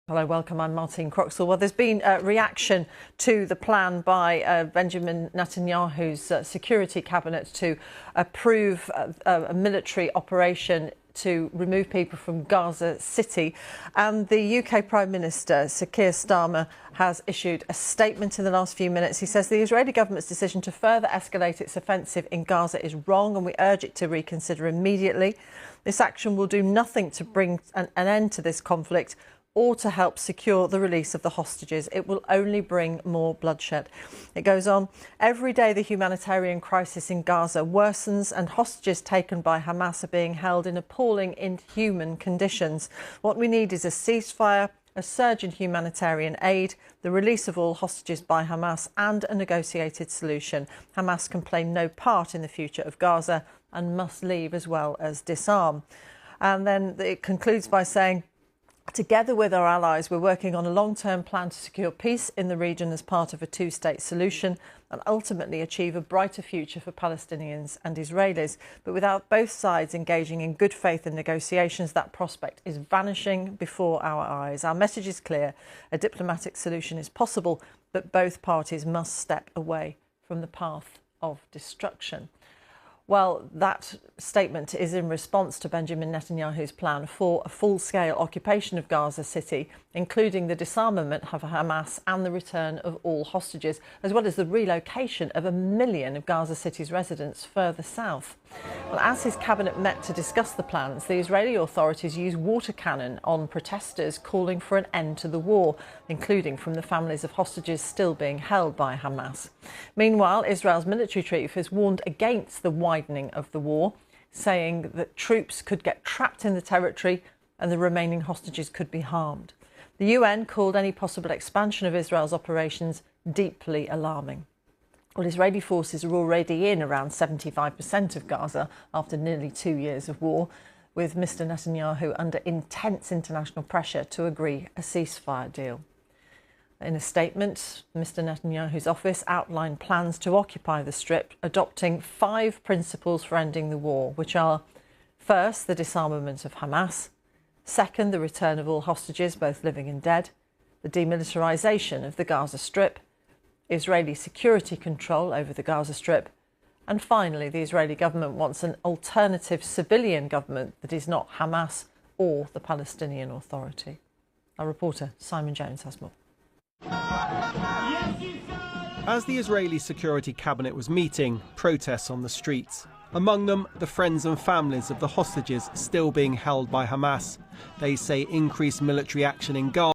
Hello, welcome. I'm Martine Croxall. Well, there's been a reaction to the plan by Benjamin Netanyahu's security cabinet to approve a military operation to remove people from Gaza City. And the UK Prime Minister Keir Starmer has issued a statement in the last few minutes. He says the Israeli government's decision to further escalate its offensive in Gaza is wrong and we urge it to reconsider immediately. This action will do nothing to bring an end to this conflict or to help secure the release of the hostages. It will only bring more bloodshed. It goes on, every day the humanitarian crisis in Gaza worsens and hostages taken by Hamas are being held in appalling, inhuman conditions. What we need is a ceasefire, a surge in humanitarian aid, the release of all hostages by Hamas and a negotiated solution. Hamas can play no part in the future of Gaza and must leave as well as disarm. And then it concludes by saying, together with our allies, we're working on a long-term plan to secure peace in the region as part of a two-state solution and ultimately achieve a brighter future for Palestinians and Israelis. But without both sides engaging in good faith in negotiations, that prospect is vanishing before our eyes. Our message is clear. A diplomatic solution is possible, but both parties must step away from the path of destruction. Well, that statement is in response to Benjamin Netanyahu's plan for a full-scale occupation of Gaza City, including the disarmament of Hamas and the return of all hostages, as well as the relocation of 1 million of Gaza City's residents further south. Well, as his cabinet met to discuss the plans, the Israeli authorities used water cannon on protesters calling for an end to the war, including from the families of hostages still being held by Hamas. Meanwhile, Israel's military chief has warned against the widening of the war, saying that troops could get trapped in the territory and the remaining hostages could be harmed. The UN called any possible expansion of Israel's operations deeply alarming. Well, Israeli forces are already in around 75% of Gaza after nearly 2 years of war, with Mr. Netanyahu under intense international pressure to agree a ceasefire deal. In a statement, Mr. Netanyahu's office outlined plans to occupy the Strip, adopting 5 principles for ending the war, which are: first, the disarmament of Hamas; second, the return of all hostages, both living and dead; the demilitarisation of the Gaza Strip; Israeli security control over the Gaza Strip; and finally, the Israeli government wants an alternative civilian government that is not Hamas or the Palestinian Authority. Our reporter Simon Jones has more. As the Israeli security cabinet was meeting, protests on the streets. Among them, the friends and families of the hostages still being held by Hamas. They say increased military action in Gaza